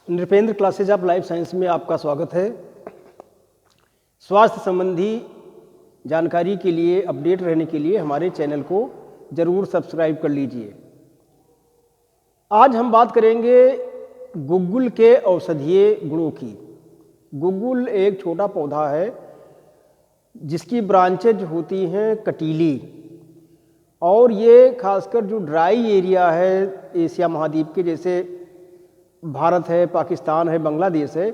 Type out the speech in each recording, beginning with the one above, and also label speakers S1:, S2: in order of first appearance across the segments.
S1: Nripendra classes of life science में आपका स्वागत है। स्वास्थ्य संबंधी जानकारी के लिए, अपडेट रहने के लिए हमारे चैनल को ज़रूर सब्सक्राइब कर लीजिए। आज हम बात करेंगे गुग्गुल के औषधीय गुणों की। गुग्गुल एक छोटा पौधा है जिसकी ब्रांचेज होती हैं कटीली, और ये खासकर जो ड्राई एरिया है एशिया महाद्वीप के, जैसे भारत है, पाकिस्तान है, बांग्लादेश है,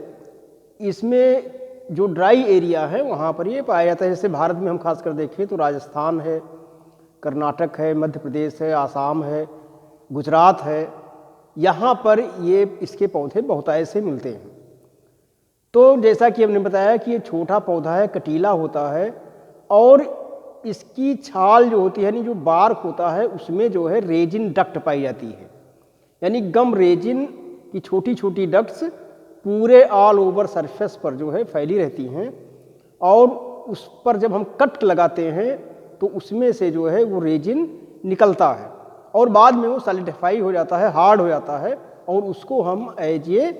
S1: इसमें जो ड्राई एरिया है वहाँ पर ये पाया जाता है। जैसे भारत में हम खासकर देखें तो राजस्थान है, कर्नाटक है, मध्य प्रदेश है, आसाम है, गुजरात है, यहाँ पर ये इसके पौधे बहुतायत से मिलते हैं। तो जैसा कि हमने बताया कि ये छोटा पौधा है, कटीला होता है, और इसकी छाल जो होती है, यानी जो बार्क होता है, उसमें जो है रेजिन डक्ट पाई जाती है, यानी गम रेजिन की छोटी छोटी डक्ट्स पूरे ऑल ओवर सरफेस पर जो है फैली रहती हैं, और उस पर जब हम कट लगाते हैं तो उसमें से जो है वो रेजिन निकलता है और बाद में वो सॉलिडिफाई हो जाता है, हार्ड हो जाता है, और उसको हम एज ए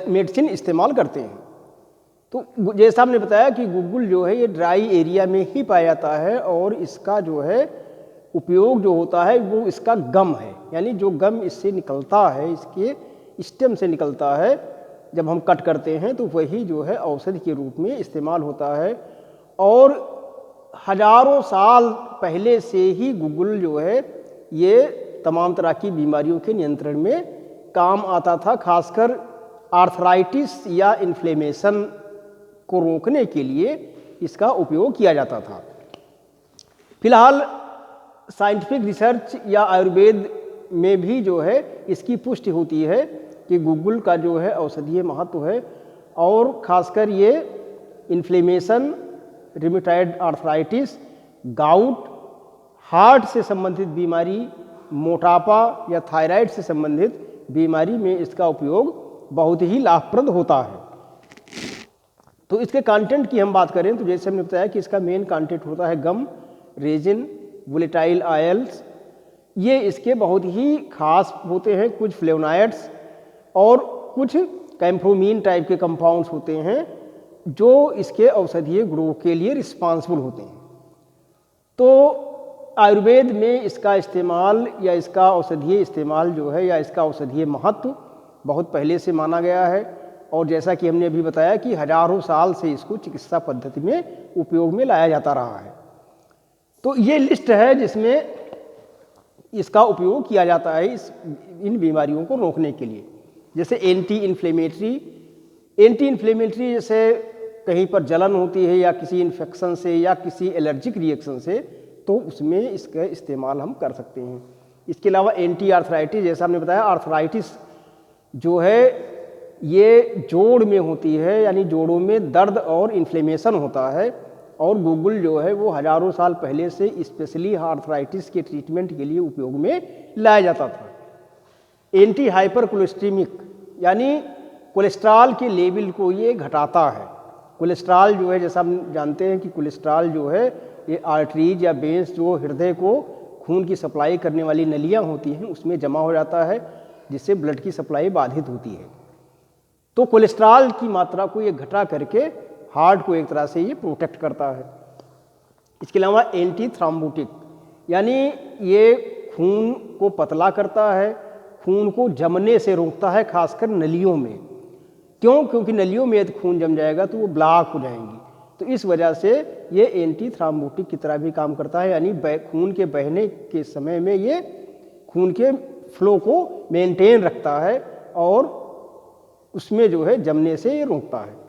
S1: मेडिसिन इस्तेमाल करते हैं। तो जैसा हमने बताया कि गुग्गुल जो है ये ड्राई एरिया में ही पाया जाता है, और इसका जो है उपयोग जो होता है वो इसका गम है, यानी जो गम इससे निकलता है, इसके स्टेम से निकलता है, जब हम कट करते हैं तो वही जो है औषधि के रूप में इस्तेमाल होता है। और हजारों साल पहले से ही गुग्गुल जो है ये तमाम तरह की बीमारियों के नियंत्रण में काम आता था। खासकर आर्थराइटिस या इन्फ्लेमेशन को रोकने के लिए इसका उपयोग किया जाता था। फिलहाल साइंटिफिक रिसर्च या आयुर्वेद में भी जो है इसकी पुष्टि होती है कि गुग्गुल का जो है औषधीय महत्व है, और ख़ासकर ये inflammation, rheumatoid arthritis, gout, heart से संबंधित बीमारी, मोटापा या थायराइड से संबंधित बीमारी में इसका उपयोग बहुत ही लाभप्रद होता है। तो इसके कंटेंट की हम बात करें तो जैसे हमने बताया कि इसका मेन कंटेंट होता है गम, रेजिन, वोलेटाइल आयल्स। ये इसके बहुत ही खास होते हैं, कुछ फ्लेवोनॉइड्स और कुछ कैम्फ्रोमीन टाइप के कंपाउंड्स होते हैं जो इसके औषधीय गुणों के लिए रिस्पॉन्सिबल होते हैं। तो आयुर्वेद में इसका इस्तेमाल या इसका औषधीय इस्तेमाल जो है या इसका औषधीय महत्व बहुत पहले से माना गया है, और जैसा कि हमने अभी बताया कि हजारों साल से इसको चिकित्सा पद्धति में उपयोग में लाया जाता रहा है। तो ये लिस्ट है जिसमें इसका उपयोग किया जाता है इन बीमारियों को रोकने के लिए। जैसे एंटी इन्फ्लेमेटरी, जैसे कहीं पर जलन होती है या किसी इन्फेक्शन से या किसी एलर्जिक रिएक्शन से, तो उसमें इसका इस्तेमाल हम कर सकते हैं। इसके अलावा एंटी आर्थराइटिस, जैसा हमने बताया, आर्थराइटिस जो है ये जोड़ में होती है, यानी जोड़ों में दर्द और इन्फ्लेमेशन होता है, और गुग्गुल जो है वो हजारों साल पहले से स्पेशली आर्थराइटिस के ट्रीटमेंट के लिए उपयोग में लाया जाता था। एंटी हाइपर कोलेस्ट्रीमिक, यानी कोलेस्ट्रॉल के लेवल को ये घटाता है। कोलेस्ट्रॉल जो है, जैसा हम जानते हैं कि कोलेस्ट्रॉल जो है ये आर्टरीज या वेंस, जो हृदय को खून की सप्लाई करने वाली नलियाँ होती हैं, उसमें जमा हो जाता है, जिससे ब्लड की सप्लाई बाधित होती है। तो कोलेस्ट्रॉल की मात्रा को ये घटा करके हार्ट को एक तरह से ये प्रोटेक्ट करता है। इसके अलावा एंटी थ्रोम्बोटिक, यानी ये खून को पतला करता है, खून को जमने से रोकता है, खासकर नलियों में। क्यों? क्योंकि नलियों में यदि खून जम जाएगा तो वो ब्लॉक हो जाएंगी, तो इस वजह से ये एंटी थ्रोम्बोटिक की तरह भी काम करता है, यानी खून के बहने के समय में ये खून के फ्लो को मेंटेन रखता है और उसमें जो है जमने से ये रोकता है।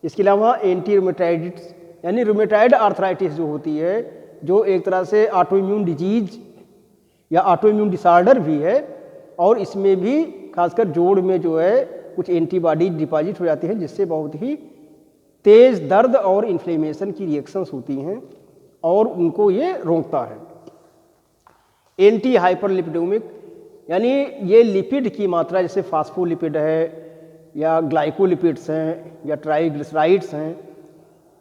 S1: इसके अलावा एंटी रूमेटाइड्स, यानी रूमेटाइड आर्थराइटिस जो होती है, जो एक तरह से ऑटोइम्यून डिजीज या ऑटोइम्यून डिसऑर्डर भी है, और इसमें भी खासकर जोड़ में जो है कुछ एंटीबॉडी डिपॉजिट हो जाती हैं, जिससे बहुत ही तेज़ दर्द और इन्फ्लेमेशन की रिएक्शंस होती हैं, और उनको ये रोकता है। एंटी हाइपरलिपिडोमिक, यानी ये लिपिड की मात्रा, जैसे फास्फोलिपिड है या ग्लाइकोलिपिड्स हैं या ट्राइग्लिसराइड्स हैं,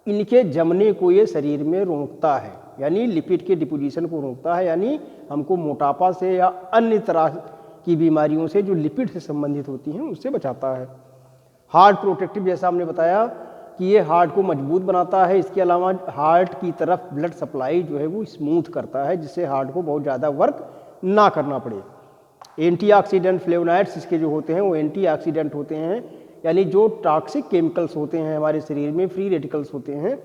S1: इनके जमने को ये शरीर में रोकता है, यानी लिपिड के डिपोजिशन को रोकता है, यानी हमको मोटापा से या अन्य तरह की बीमारियों से जो लिपिड से संबंधित होती हैं उससे बचाता है। हार्ट प्रोटेक्टिव, जैसा हमने बताया कि ये हार्ट को मजबूत बनाता है। इसके अलावा हार्ट की तरफ ब्लड सप्लाई जो है वो स्मूथ करता है, जिससे हार्ट को बहुत ज़्यादा वर्क ना करना पड़े। एंटीऑक्सीडेंट फ्लेवोनॉइड्स इसके जो होते हैं वो एंटीऑक्सीडेंट होते हैं, यानी जो टॉक्सिक केमिकल्स होते हैं हमारे शरीर में, फ्री रेडिकल्स होते हैं,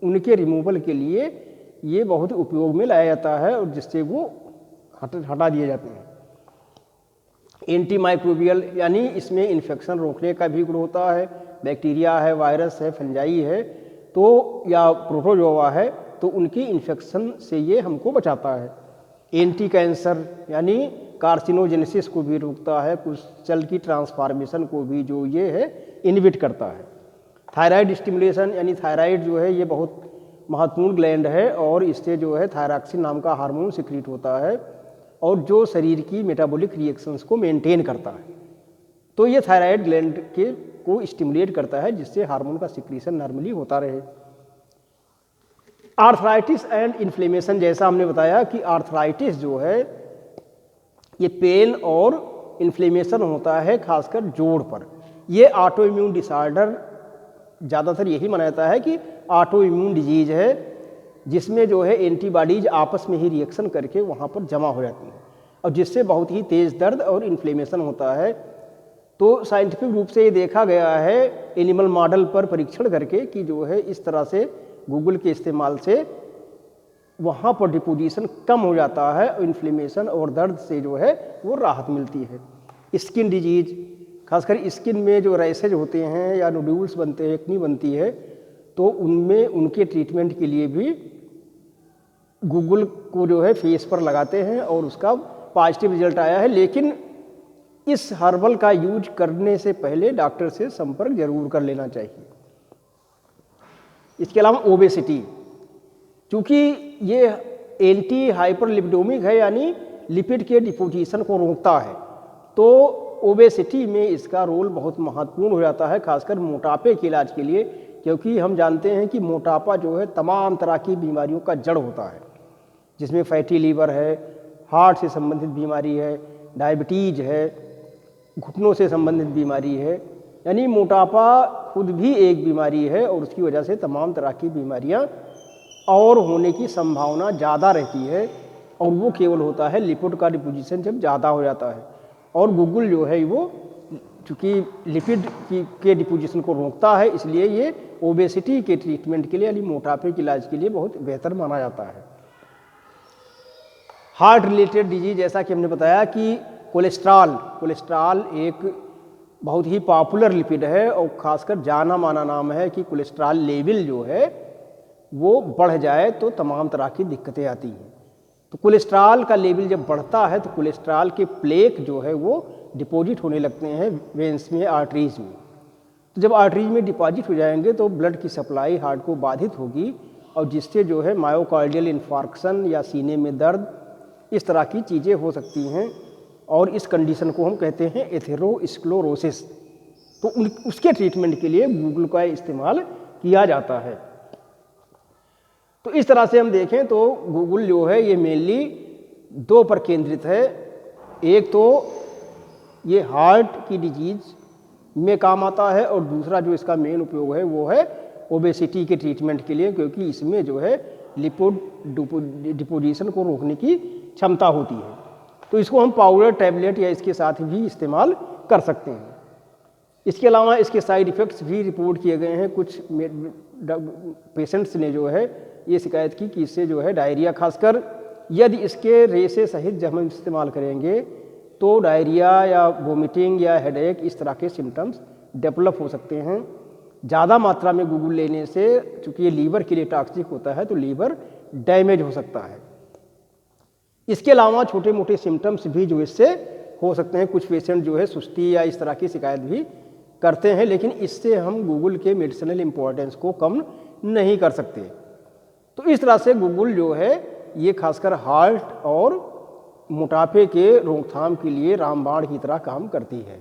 S1: उनके रिमूवल के लिए ये बहुत उपयोग में लाया जाता है और जिससे वो हटा दिए जाते हैं। एंटी माइक्रोबियल, यानी इसमें इन्फेक्शन रोकने का भी गुण होता है। बैक्टीरिया है, वायरस है, फंजाई है तो या प्रोटोजोआ है तो उनकी इन्फेक्शन से ये हमको बचाता है। एंटी कैंसर यानी कार्सिनोजेनेसिस को भी रोकता है, कुछ सेल की ट्रांसफॉर्मेशन को भी जो ये है इनहिबिट करता है। थायराइड स्टिमुलेशन, यानी थायराइड जो है ये बहुत महत्वपूर्ण ग्लैंड है और इससे जो है थायरॉक्सिन नाम का हार्मोन सिक्रीट होता है और जो शरीर की मेटाबॉलिक रिएक्शंस को मेंटेन करता है। तो ये थायराइड ग्लैंड के को स्टिमुलेट करता है जिससे हार्मोन का सिक्रीशन नॉर्मली होता रहे। आर्थराइटिस एंड इन्फ्लेमेशन, जैसा हमने बताया कि आर्थराइटिस जो है ये पेन और इन्फ्लेमेशन होता है खासकर जोड़ पर। ये ऑटो इम्यून डिसऑर्डर ज़्यादातर यही माना जाता है कि ऑटो इम्यून डिजीज है जिसमें जो है एंटीबॉडीज आपस में ही रिएक्शन करके वहाँ पर जमा हो जाती हैं और जिससे बहुत ही तेज़ दर्द और इन्फ्लेमेशन होता है। तो साइंटिफिक रूप से ये देखा गया है एनिमल मॉडल पर परीक्षण करके कि जो है इस तरह से गूगल के इस्तेमाल से वहाँ पर डिपोजिशन कम हो जाता है और इन्फ्लेमेशन और दर्द से जो है वो राहत मिलती है। स्किन डिजीज, खासकर स्किन में जो रैसेज होते हैं या नोड्यूल्स बनते हैं, एक्नी बनती है, तो उनमें उनके ट्रीटमेंट के लिए भी गूगल को जो है फेस पर लगाते हैं और उसका पॉजिटिव रिजल्ट आया है। लेकिन इस हर्बल का यूज करने से पहले डॉक्टर से संपर्क जरूर कर लेना चाहिए। इसके अलावा ओबेसिटी, क्योंकि ये एंटी हाइपरलिपिडोमिक है यानी लिपिड के डिपोजिशन को रोकता है, तो ओबेसिटी में इसका रोल बहुत महत्वपूर्ण हो जाता है, खासकर मोटापे के इलाज के लिए, क्योंकि हम जानते हैं कि मोटापा जो है तमाम तरह की बीमारियों का जड़ होता है, जिसमें फैटी लीवर है, हार्ट से संबंधित बीमारी है, डायबिटीज है, घुटनों से संबंधित बीमारी है। यानी मोटापा खुद भी एक बीमारी है और उसकी वजह से तमाम तरह की बीमारियां और होने की संभावना ज़्यादा रहती है और वो केवल होता है लिपिड का डिपोजिशन जब ज़्यादा हो जाता है। और गूगल जो है वो चूँकि लिपिड के डिपोजिशन को रोकता है, इसलिए ये ओबेसिटी के ट्रीटमेंट के लिए यानी मोटापे के इलाज के लिए बहुत बेहतर माना जाता है। हार्ट रिलेटेड डिजीज, जैसा कि हमने बताया कि कोलेस्ट्रॉल एक बहुत ही पॉपुलर लिपिड है और खासकर जाना माना नाम है कि कोलेस्ट्रॉल लेवल जो है वो बढ़ जाए तो तमाम तरह की दिक्कतें आती हैं। तो कोलेस्ट्रॉल का लेवल जब बढ़ता है तो कोलेस्ट्रॉल के प्लेक जो है वो डिपॉजिट होने लगते हैं वेंस में, आर्टरीज में। तो जब आर्टरीज में डिपॉजिट हो जाएंगे तो ब्लड की सप्लाई हार्ट को बाधित होगी और जिससे जो है मायोकार्डियल इन्फार्क्शन या सीने में दर्द, इस तरह की चीज़ें हो सकती हैं और इस कंडीशन को हम कहते हैं एथेरोस्क्लेरोसिस। तो उसके ट्रीटमेंट के लिए गूगल का इस्तेमाल किया जाता है। तो इस तरह से हम देखें तो गूगल जो है ये मेनली दो पर केंद्रित है। एक तो ये हार्ट की डिजीज में काम आता है और दूसरा जो इसका मेन उपयोग है वो है ओबेसिटी के ट्रीटमेंट के लिए, क्योंकि इसमें जो है लिपिड डिपोजिशन को रोकने की क्षमता होती है। तो इसको हम पाउडर, टैबलेट या इसके साथ भी इस्तेमाल कर सकते हैं। इसके अलावा इसके साइड इफ़ेक्ट्स भी रिपोर्ट किए गए हैं। कुछ पेशेंट्स ने जो है ये शिकायत की कि इससे जो है डायरिया, खासकर यदि इसके रेशे सहित जब हम इस्तेमाल करेंगे तो डायरिया या वोमिटिंग या हेडेक इस तरह के सिम्टम्स डेवलप हो सकते हैं। ज़्यादा मात्रा में गूगल लेने से, चूँकि ये लीवर के लिए टॉक्सिक होता है, तो लीवर डैमेज हो सकता है। इसके अलावा छोटे मोटे सिम्टम्स भी जो इससे हो सकते हैं। कुछ पेशेंट जो है सुस्ती या इस तरह की शिकायत भी करते हैं, लेकिन इससे हम गूगल के मेडिसिनल इम्पोर्टेंस को कम नहीं कर सकते। तो इस तरह से गूगल जो है ये खासकर हार्ट और मोटापे के रोकथाम के लिए रामबाण की तरह काम करती है।